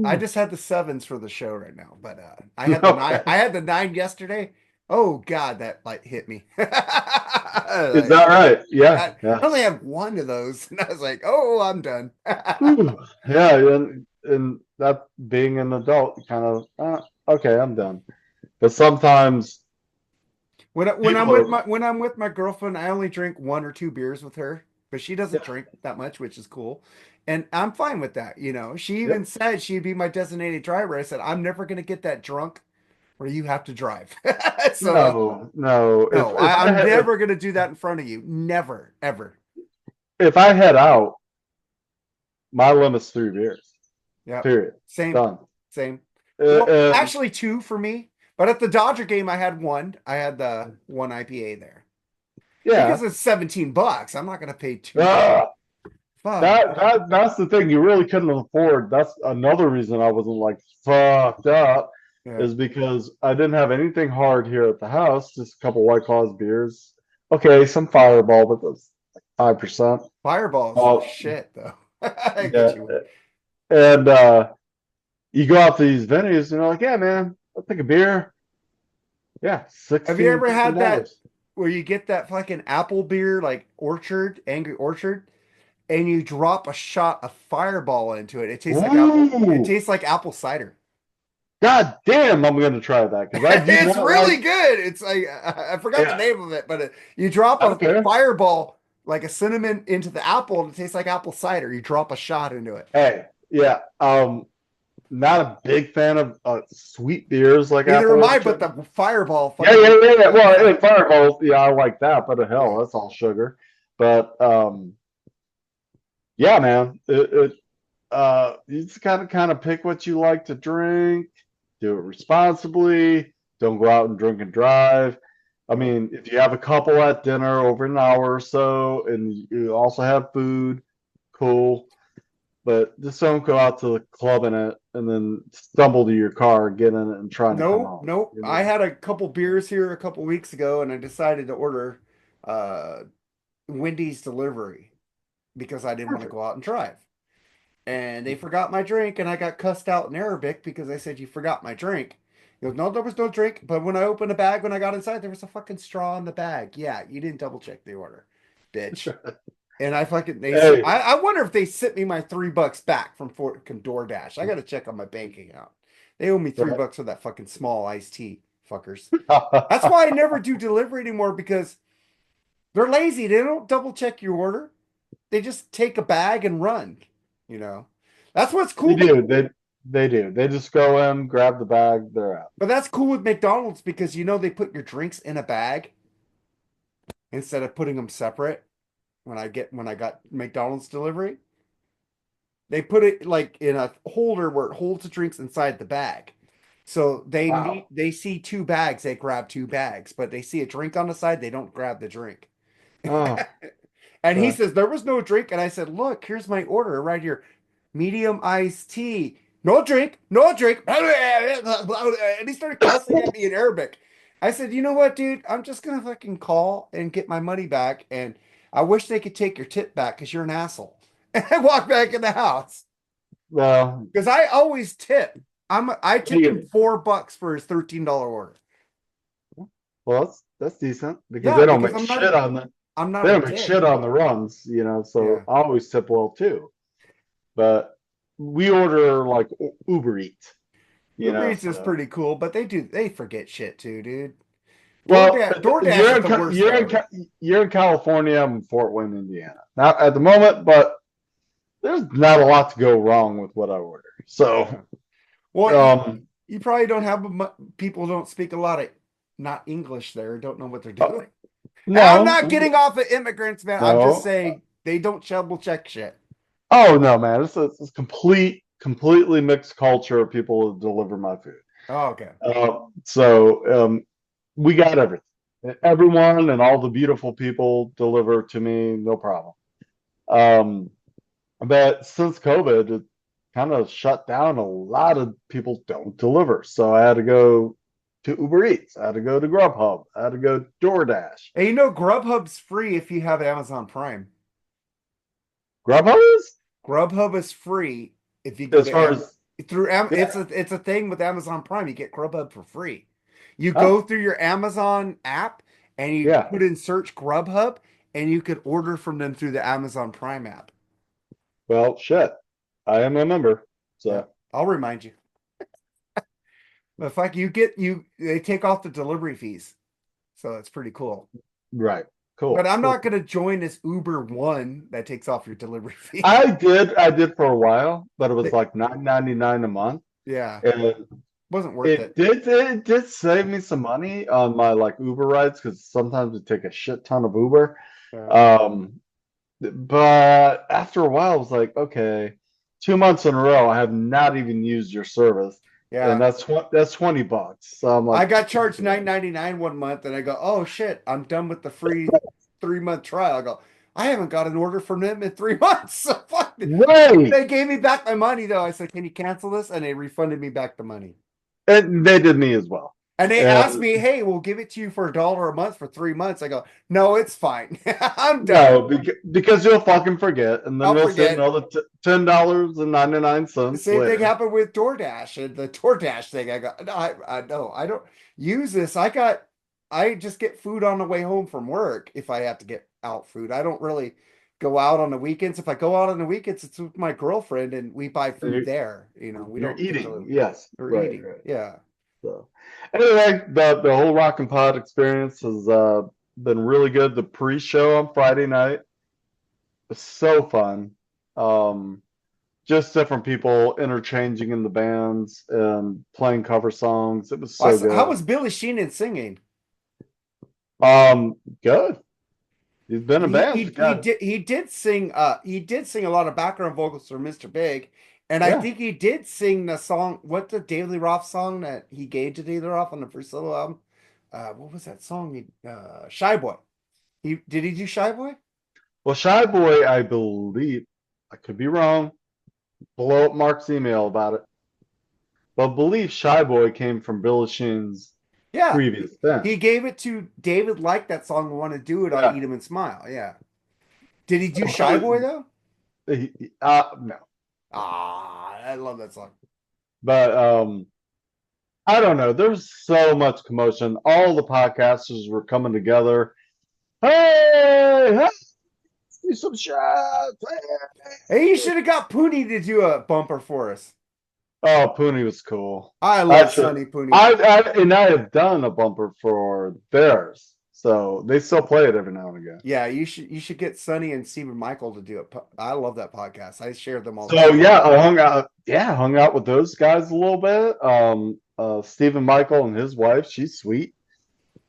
I shoo. just had the sevens for the show right now, but I had the nine. Okay, I had the nine yesterday. Oh God, that like hit me. is I that right? Yeah, I yeah. only had one of those, and I was like, "Oh, I'm done." Whew. Yeah, and that being an adult, kind of okay, I'm done. But sometimes people are, When I'm with my girlfriend, I only drink one or two beers with her, but she doesn't yeah, drink that much, which is cool, and I'm fine with that. You know, she even yep. said she'd be my designated driver. I said, "I'm never gonna get that drunk where you have to drive." So No, no. no, I'm never gonna do that in front of you. Never, ever. If I head out, my limit's 3 beers. Yep. Period. Same, Done. same. Well, And actually two for me. But at the Dodger game, I had one. I had the one IPA there because yeah, it's $17. I'm not gonna pay two. uh, Fuck. that's the thing. You really couldn't afford. That's another reason I wasn't like fucked up, Yeah. is because I didn't have anything hard here at the house. Just a couple White Claws beers. Okay, some Fireball, but that's like 5%. Fireballs are Oh, shit though. I get yeah. you. And you go out to these venues and you're like, yeah, man, I'll take a beer. Yeah, Have you 16 ever fucking had that dollars. where you get that fucking apple beer like Orchard, Angry Orchard, and you drop a shot of Fireball into it? It tastes like apple. It Ooh, tastes like apple cider. god damn, I'm gonna try that because I do It's not like. really good. It's like I forgot the Yeah, name of it, but you drop I a don't care. Fireball like a cinnamon into the apple, and it tastes like apple cider. You drop a shot into it. Hey, yeah, not a big fan of sweet beers like Neither Apple am I, but Orchard. the Fireball Yeah, fucking yeah, yeah, yeah. apple Well, hey, cider. Fireballs, yeah, I like that, but hell, Yeah. that's all sugar. But yeah, man, you just gotta kind of pick what you like to drink, do it responsibly, don't go out and drink and drive. I Yeah. mean, if you have a couple at dinner over an hour or so and you also have food, cool. But just don't go out to the club in it and then stumble to your car, get in it, and trying to come Nope, home. nope. You I know, had a couple beers here a couple weeks ago, and I decided to order uh Wendy's delivery because I didn't want to perfect. go out and drive. And they forgot my drink, and I got cussed out in Arabic because I said, "You forgot my drink." He goes, "No, there was no drink." But when I opened the bag, when I got inside, there was a fucking straw in the bag. Yeah, you didn't double check the order, bitch. And I fucking Hey, I wonder if they sent me my $3 back from fucking DoorDash. I got to check on my bank account. They owe me $3 for that fucking small iced tea, fuckers. That's why I never do delivery anymore because they're lazy. They don't double check your order. They just take a bag and run. You know, that's what's they cool. do. They do. They just go in, grab the bag, they're out. But that's cool with McDonald's because you know they put your drinks in a bag instead of putting them separate. When I got McDonald's delivery, they put it like in a holder where it holds the drinks inside the bag. So Wow. they see two bags, they grab two bags, but they see a drink on the side, they don't grab the drink. Oh, And he okay. says, there was no drink. And I said, look, here's my order right here. Medium iced tea. No drink, no drink. And he started cussing at me in Arabic. I said, you know what, dude? I'm just gonna fucking call and get my money back. And I wish they could take your tip back because you're an asshole. And I walked back in the house. Well, Because I always tip. I what do tipped him you, $4 for his $13 order. well, that's decent because Yeah, they don't because make shit on I'm not they a don't make shit dick. on the runs, you know. So Yeah. I always tip well too. But we order like Uber Eats, you Uber know. Eats is So pretty cool, but they forget shit too, dude. well, DoorDash is the worst though. you're in California. I'm in Fort Wayne, Indiana, not at the moment, but there's not a lot to go wrong with what I order. So, Yeah. Well, um, you probably don't have people don't speak a lot of not English there, don't know what they're uh, doing. I'm no, not getting off of immigrants, man. I'm just no. saying they don't double check shit. Oh no, man! It's completely mixed culture of people who deliver my food. Oh, okay. So we got everything. Everyone and all the beautiful people deliver to me, no problem. Um, but since COVID, it kind of shut down. A lot of people don't deliver, so I had to go to Uber Eats. I had to go to Grubhub. I had to go to DoorDash. And Grubhub's free if you have Amazon Prime. Grubhub is Grubhub is free if you go as to far as through yeah, it's a thing with Amazon Prime. You get Grubhub for free. You go oh through your Amazon app and you yeah. put in search Grubhub and you could order from them through the Amazon Prime app. Well, shit. I am a member, Yeah, so I'll remind you. The fact you get they take off the delivery fees, so that's pretty cool. right. But Cool, I'm cool, not cool. going to join this Uber One that takes off your delivery fee. I did for a while, but it was They- like $9.99 a month, yeah, and wasn't worth it it. did it did save me some money on my like Uber rides because sometimes we take a shit ton of Uber. Yeah, Um, but after a while, I was like, okay, 2 months in a row, I have not even used your service, and yeah. that's $20. So I'm like, I got charged 9.99 one month, and I go, oh shit, I'm done with the free 3 month trial. I go, I haven't got an order from them in 3 months. So fuck it. right. They gave me back my money though. I said, can you cancel this? And they refunded me back the money. And they did me as well. And they asked And me, hey, we'll give it to you for $1 a month for 3 months. I go, no, it's fine. I'm done. no, because you'll fucking forget, and then I'll you'll send forget. another $10.99 The same thing later. happened with DoorDash and the DoorDash thing. I go, no, I don't use this. I just get food on the way home from work if I have to get out food. I don't really go out on the weekends. If I go out on the weekends, it's with my girlfriend and we buy And food there. We you're don't get eating, to, yes, we're right, eating. right. Yeah. So anyway, the whole Rock and Pod experience has been really good. The pre-show on Friday night was so fun. Um, just different people interchanging in the bands and playing cover songs. It was so How good. was Billy Sheenan singing? Good. He's been in bands. God, He did sing a lot of background vocals for Mr. Big, and I yeah. think he did sing the song, what the Daily Roth song that he gave to Daily Roth on the first solo album. What was that song? Shy Boy. He do Shy Boy? Well, Shy Boy, I believe, I could be wrong. Blow up Mark's email about it. But I believe Shy Boy came from Billy Sheehan's Yeah, previous band. he gave it to David. Liked that song and wanted to do it on Yeah. Eat 'Em and Smile. Yeah. Did he do Shy But, Boy though? no. Ah, I love that song. But I don't know. There's so much commotion. All the podcasters were coming together. Hey, hey, do some shots. Hey, you Hey. should have got Poonie to do a bumper for us. Oh, Poonie was cool. I love Actually, Sonny Poonie. I have done a bumper for theirs, so they still play it every now and again. Yeah, you should get Sonny and Stephen Michael to do it. I love that podcast. I share them all the So time. yeah, I hung out. Yeah, hung out with those guys a little bit. Stephen Michael and his wife, she's sweet,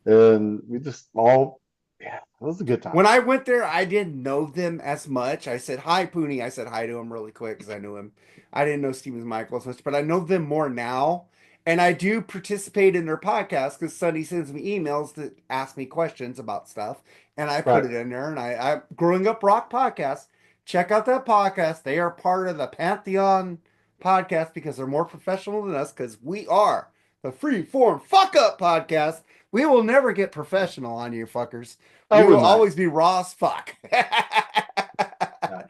and we just all, yeah, it was a good time. When I went there, I didn't know them as much. I said hi, Poonie. I said hi to him really quick because I knew him. I didn't know Stephen Michael as much, but I know them more now. And I do participate in their podcast because Sonny sends me emails to ask me questions about stuff, and I put Right. it in there. And I Growing Up Rock podcast. Check out that podcast. They are part of the Pantheon podcast because they're more professional than us because we are the Free Form Fuck Up podcast. We will never get professional on you fuckers. Oh, We we will might. always be raw as fuck. Yeah.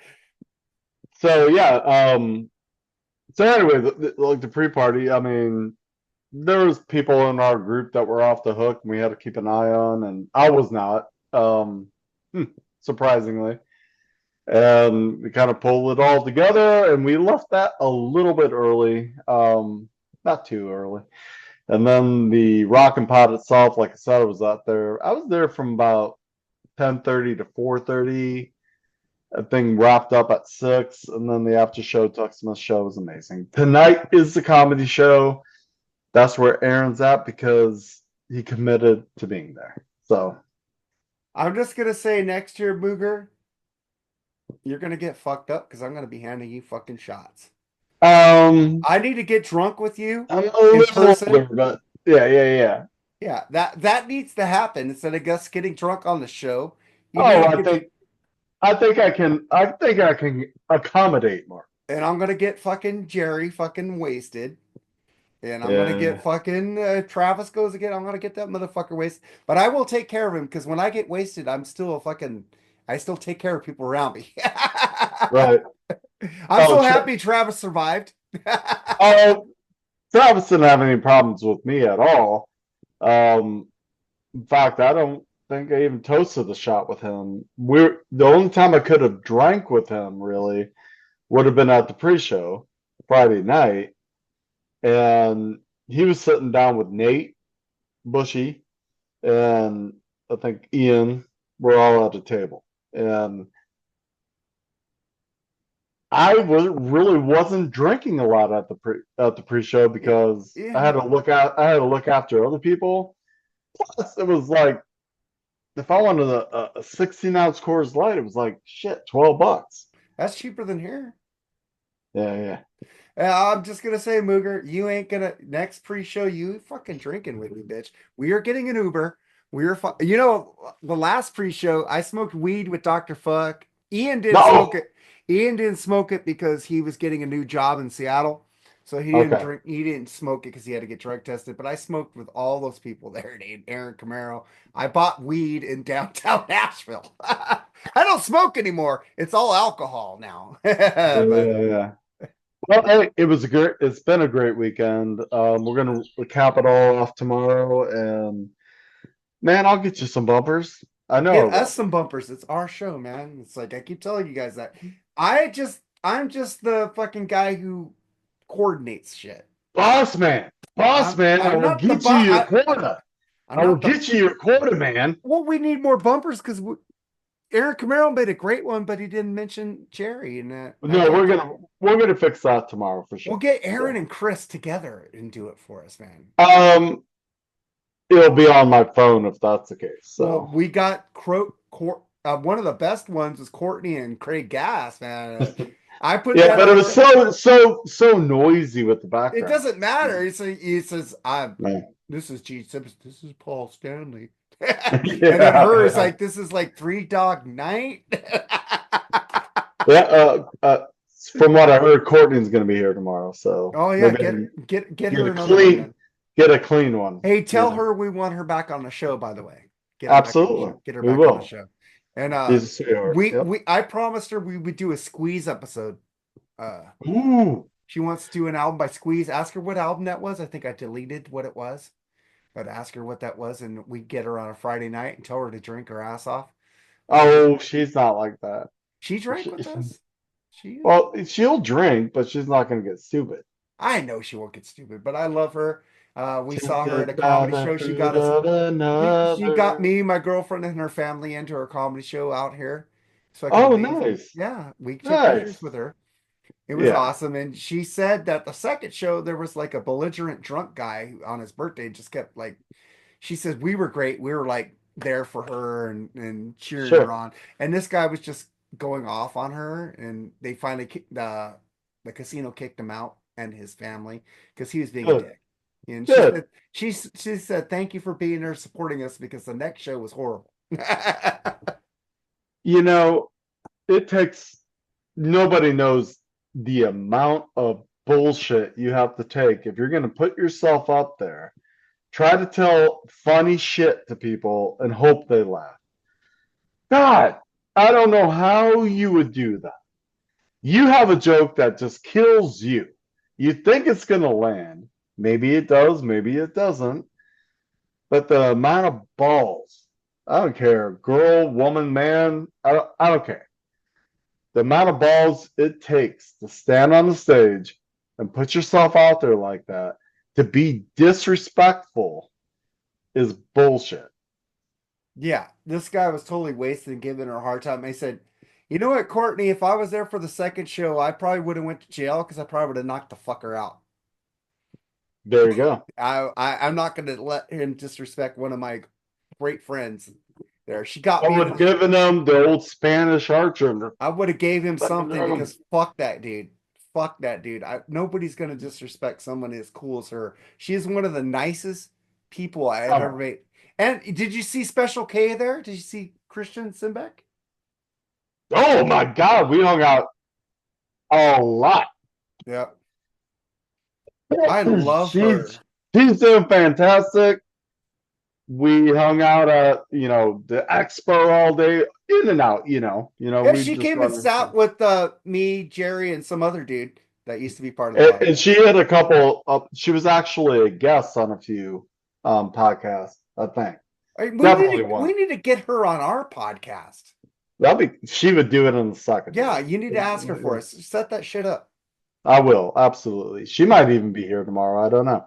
So yeah. So anyway, like the pre-party, I mean, there was people in our group that were off the hook, and we had to keep an eye on, and I was not, hmm, surprisingly. And we kind of pulled it all together, and we left that a little bit early, not too early. And then the Rock and Pod itself, like I said, I was out there. I was there from about 10:30 to 4:30. That thing wrapped up at 6, and then the after show, Tuxmas show was amazing. Tonight is the comedy show. That's where Aaron's at because he committed to being there. So, I'm just gonna say next year, Mooger, you're gonna get fucked up because I'm gonna be handing you fucking shots. um, I need to get drunk with you I'm a in little older, person. but yeah. Yeah, that needs to happen instead of us getting drunk on the show. You need Oh, to I get, think I think I can accommodate more. and I'm gonna get fucking Jerry fucking wasted. And I'm gonna get Yeah, fucking Travis goes again. I'm gonna get that motherfucker wasted. But I will take care of him because when I get wasted, I'm still a fucking. I still take care of people around me. right. I'm Oh, so happy Travis survived. oh, Travis didn't have any problems with me at all. Um, in fact, I don't think I even toasted the shot with him. We're the only time I could have drank with him really would have been at the pre-show Friday night, and he was sitting down with Nate Bushy and I think Ian. We're all at a table, and really wasn't drinking a lot at the pre-show because I Yeah, had to I had to look after other people. Plus, it was like if I wanted a 16-ounce Coors Light, it was like shit, $12. that's cheaper than here. Yeah. I'm just gonna say, Mooger, you ain't gonna next pre-show. You fucking drinking with me, bitch. We are getting an Uber. You know, the last pre-show, I smoked weed with Dr. Fuck. Ian didn't smoke No. it. Ian didn't smoke it because he was getting a new job in Seattle, so he didn't Okay. drink. He didn't smoke it because he had to get drug tested. But I smoked with all those people there. Named Aaron Camaro. I bought weed in downtown Nashville. I don't smoke anymore. It's all alcohol now. But Yeah. Well, hey, it was a great. It's been a great weekend. We're gonna cap it all off tomorrow, and man, I'll get you some bumpers. I know I get us will. some bumpers. It's our show, man. It's like I keep telling you guys that. I'm just the fucking guy who coordinates shit. Boss man, I I'm will not the get you bot. your quota. I'm I will not the. get you your quota, man. Well, we need more bumpers because Aaron Camaro made a great one, but he didn't mention Jerry. And I No, told we're gonna fix that tomorrow for we'll sure. get Aaron So, and Chris together and do it for us, man. um, it'll be on my phone if that's the case. Well, So, we got one of the best ones is Courtney and Craig Gass, man. I put yeah, that but it on was the. so noisy with the It background. doesn't matter. He says, "I'm No. this is Gene Simmons. This is Paul Stanley." And then Yeah, hers yeah, like this is like Three Dog Night. yeah. From what I heard, Courtney's gonna be here tomorrow, so Oh yeah, maybe I can get get her a another one then. clean one. Hey, You tell know, her we want her back on the show, by the way. Get her back on the show. absolutely, Get her we back on the will. show. And She's a sweetheart. Yep. we I promised her we would do a Squeeze episode. Uh Ooh. she wants to do an album by Squeeze. Ask her what album that was. I think I deleted what it was. But ask her what that was and we get her on a Friday night and tell her to drink her ass off. Uh Oh, she's not like that. she drank She, with us. She well, she'll drink, but she's not gonna get stupid. I know she won't get stupid, but I love her. We saw her at a Tempted by comedy the show. She fruit got us. of She got another. me, my girlfriend, and her family into her comedy show out here. It's fucking Oh, amazing. nice, Yeah, we took pictures nice. with her. It was Yeah, awesome. And she said that the second show there was like a belligerent drunk guy who, on his birthday just kept like she says we were great. We were like there for her and cheering her sure. on. And this guy was just going off on her and they finally kicked the casino kicked him out and his family because he was being a Good, dick. And she good. said she said thank you for being there supporting us because the next show was horrible. You know, it takes nobody knows the amount of bullshit you have to take if you're gonna put yourself up there. Try to tell funny shit to people and hope they laugh. God, I don't know how you would do that. You have a joke that just kills you. You think it's going to land. Maybe it does, maybe it doesn't. But the amount of balls, I don't care, girl, woman, man, I don't care. The amount of balls it takes to stand on the stage and put yourself out there like that, to be disrespectful is bullshit. Yeah, this guy was totally wasted and giving her a hard time. I said, You know what, Courtney? If I was there for the second show, I probably would have went to jail because I probably would have knocked the fucker out. There you go. I'm not going to let him disrespect one of my great friends there. She got I me would into have the. given them the old Spanish archer. I would have gave him Second something round. because fuck that dude. Fuck that dude. Nobody's going to disrespect someone as cool as her. She is one of the nicest people I have ever Ever. met. And did you see Special K there? Did you see Christian Simbeck? Oh my God, we hung out a lot. Yeah. I love She's her. she's doing fantastic. We hung out at the expo all day, in and out. Yeah, We she just came and run sat into. with me, Jerry, and some other dude that used to be part of the And podcast. she had a couple. She was actually a guest on a few podcasts. I think I mean, definitely we one. need to get her on our podcast. That'd be. She would do it in a second, Yeah, dude. you need to ask her for us. Set that shit up. I will absolutely. She Yeah. might even be here tomorrow. I don't know.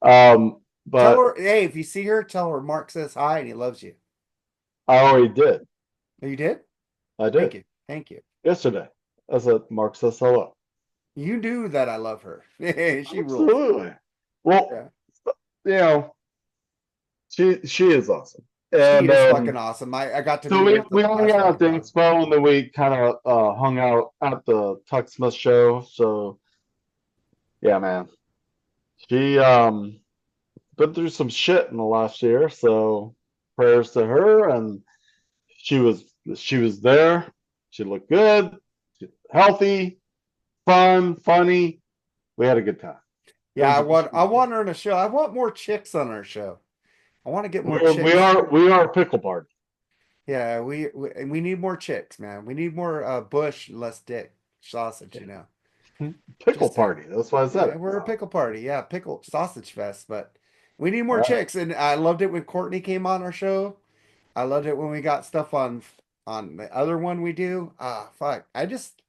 Tell But her, hey, if you see her, tell her Mark says hi and he loves you. I already did. Oh, you did? I Thank did you. Thank you. yesterday. I said, Mark says hello. You knew that I love her. She rules. Absolutely. Well, Yeah. you know, she is awesome. She And is fucking awesome. I got to so meet her at the we hung last out at rock the and pop. expo, and then we kind of hung out at the Tuck Smith show. So yeah, man, she been through some shit in the last year. So prayers to her, and she was she was there. She looked good, healthy, fun, funny. We had a good time. It Yeah, was she I was good. want her on a show. I want more chicks on our show. I want to get more We chicks. are we are a pickle party. Yeah, we need more chicks, man. We need more Bush, less dick sausage, you know. Pickle Just saying. party. That's why I said Yeah, it. we're a pickle party. Yeah, pickle sausage fest, but we need All more right. chicks. And I loved it when Courtney came on our show. I loved it when we got stuff on the other one we do. Ah, fuck. I just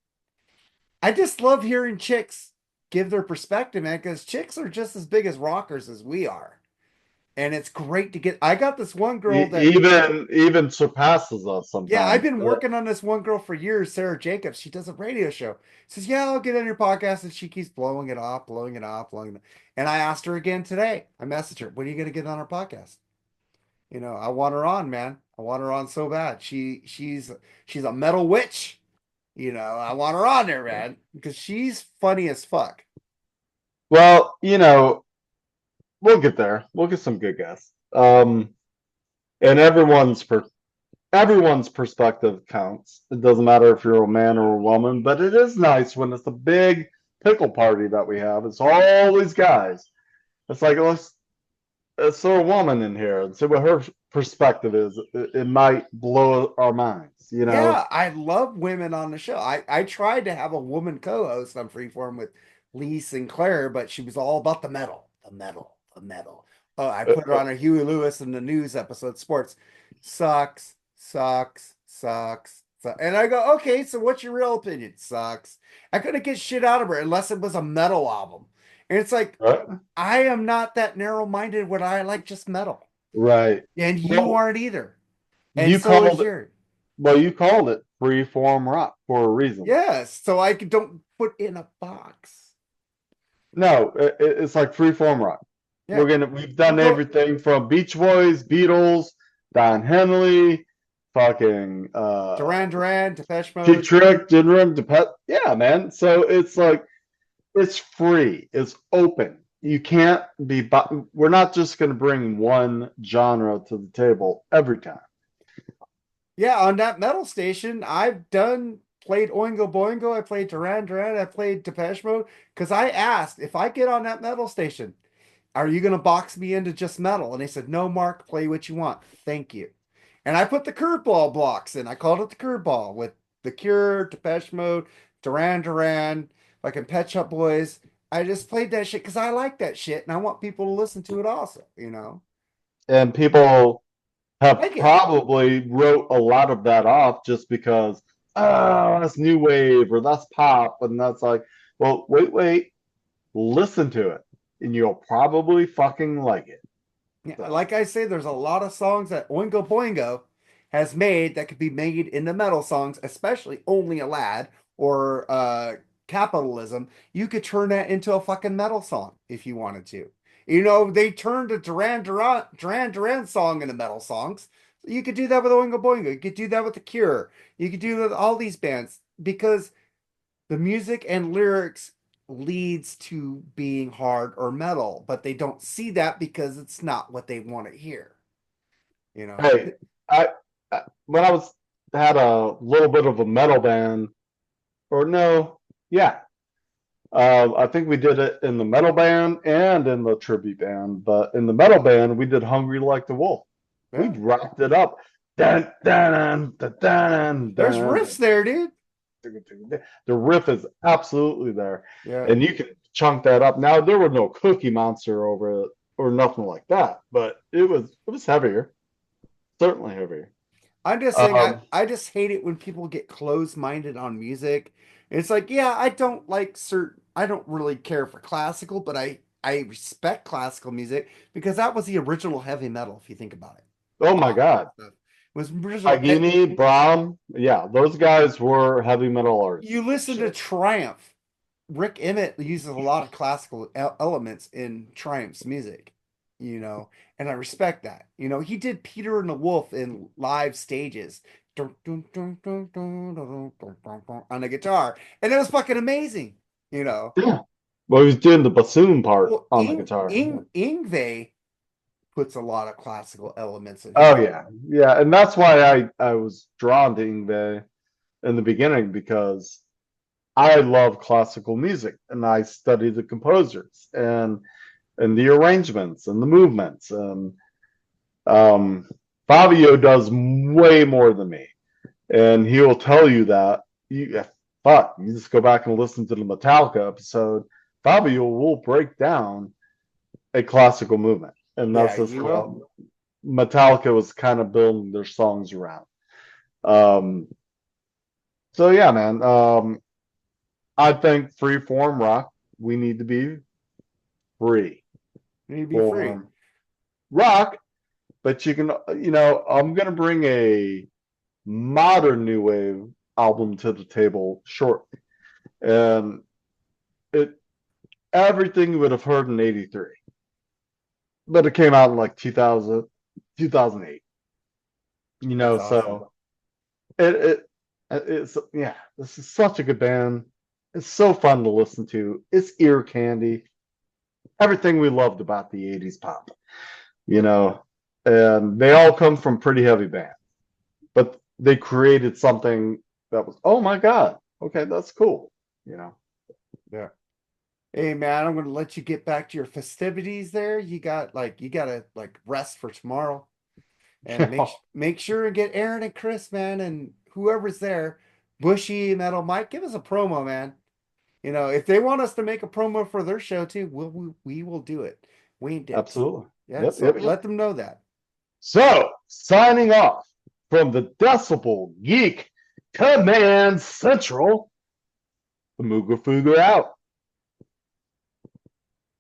love hearing chicks give their perspective, man, because chicks are just as big as rockers as we are. And it's great to get. I got this one girl that Even surpasses us Yeah, I've sometimes. been working on this one girl for years, Sarah Jacobs. She does a radio show. Says, "Yeah, I'll get on your podcast," and she keeps blowing it off, blowing it off, blowing it. And I asked her again today. I messaged her, "When are you going to get on our podcast?" I want her on, man. I want her on so bad. She's a metal witch. I want her on there, man, because she's funny as fuck. Well, we'll get there. We'll get some good guests. And everyone's perspective counts. It doesn't matter if you're a man or a woman, but it is nice when it's a big pickle party that we have. It's all these guys. It's like let's throw a woman in here and see what her perspective is. It might blow our minds. Yeah, I love women on the show. I tried to have a woman co-host on Freeform with Lee Sinclair, but she was all about the metal, the metal, the metal. Oh, I Uh, put her uh, on a Huey Lewis in the news episode. Sports sucks, sucks, sucks. And I go, okay, so what's your real opinion? Sucks. I couldn't get shit out of her unless it was a metal album. And it's like, right, I am not that narrow-minded when I like just metal. right. And you Well, aren't either. And you so is called your. you called it freeform rock for a reason. Yes, so don't put in a box. No, it's like freeform rock. Yeah, We've you done go everything from Beach Boys, Beatles, Don Henley, fucking Duran Duran, Depeche Cheap Mode. Trick, Dinner, Pet. Yeah, man. So it's like it's free. It's open. You can't be. We're not just going to bring one genre to the table every time. Yeah, on that metal station, played Oingo Boingo, I played Duran Duran, I played Depeche Mode because I asked if I get on that metal station, are you gonna box me into just metal? And they said, no, Mark, play what you want. Thank you. And I put the curveball blocks in. I called it the curveball with The Cure, Depeche Mode, Duran Duran, like in Pet Shop Boys. I just played that shit because I like that shit and I want people to listen to it also. And people have Like it. probably wrote a lot of that off just because, oh, that's new wave or that's pop, and that's like, well, wait, listen to it, and you'll probably fucking like it. Yeah, So, like I say, there's a lot of songs that Oingo Boingo has made that could be made into metal songs, especially Only a Lad or Capitalism. You could turn that into a fucking metal song if you wanted to. You know, they turned a Duran Duran song into metal songs. You could do that with Oingo Boingo. You could do that with The Cure. You could do that with all these bands because the music and lyrics leads to being hard or metal, but they don't see that because it's not what they want to hear. You know, Hey, when I was had a little bit of a metal band, or no, yeah, I think we did it in the metal band and in the tribute band. But in the metal band, we did "Hungry Like the Wolf." We yeah. rocked it up. Dun, dun, dun, dun, There's dun, riffs there, dude. dun. The riff is absolutely there, Yeah. and you can chunk that up. Now there was no Cookie Monster over it or nothing like that, but it was heavier, certainly heavier. I'm just saying, Um, I just hate it when people get closed-minded on music. It's like, yeah, I don't like certain, I don't really care for classical, but I respect classical music because that was the original heavy metal, if you think about it. oh my Bach God, stuff. It was original. Agini, Brahm, yeah, those guys were heavy metal artists You for listen to sure. Triumph. Rick Emmett uses a lot of classical elements in Triumph's music, you know, and I respect that. You know, he did Peter and the Wolf in live stages on the guitar, and it was fucking amazing, you know. Yeah. Well, he was doing the bassoon part Well, on the guitar. Ingve puts a lot of classical elements in Oh his. yeah, yeah, and that's why I was drawn to Ingve in the beginning because I love classical music and I study the composers and the arrangements and the movements and um, Fabio does way more than me, and he will tell you that you just go back and listen to the Metallica episode. Fabio will break down a classical movement, and Yeah, that's just you will. how Metallica was kind of building their songs around. Um, so yeah, man. I think free form rock. We need to be free You need to be free. form rock, but you can. I'm gonna bring a modern new wave album to the table shortly, and it everything you would have heard in '83, but it came out in like 2000, 2008. That's awesome. So it's yeah, this is such a good band. It's so fun to listen to. It's ear candy. Everything we loved about the '80s pop, you know, and they all come from pretty heavy bands, but they created something that was, oh my God, okay, that's cool, you know. Yeah. Hey man, I'm gonna let you get back to your festivities there. You gotta like rest for tomorrow and make sure and get Aaron and Chris, man, and whoever's there, Bushy, Metal Mike, give us a promo, man. You know, if they want us to make a promo for their show too, we will do it. We ain't dicks. Absolutely. Yeah, Yep, so yep, let yep. them know that. So, signing off from the Decibel Geek Command Central, the Mooger Fooger out.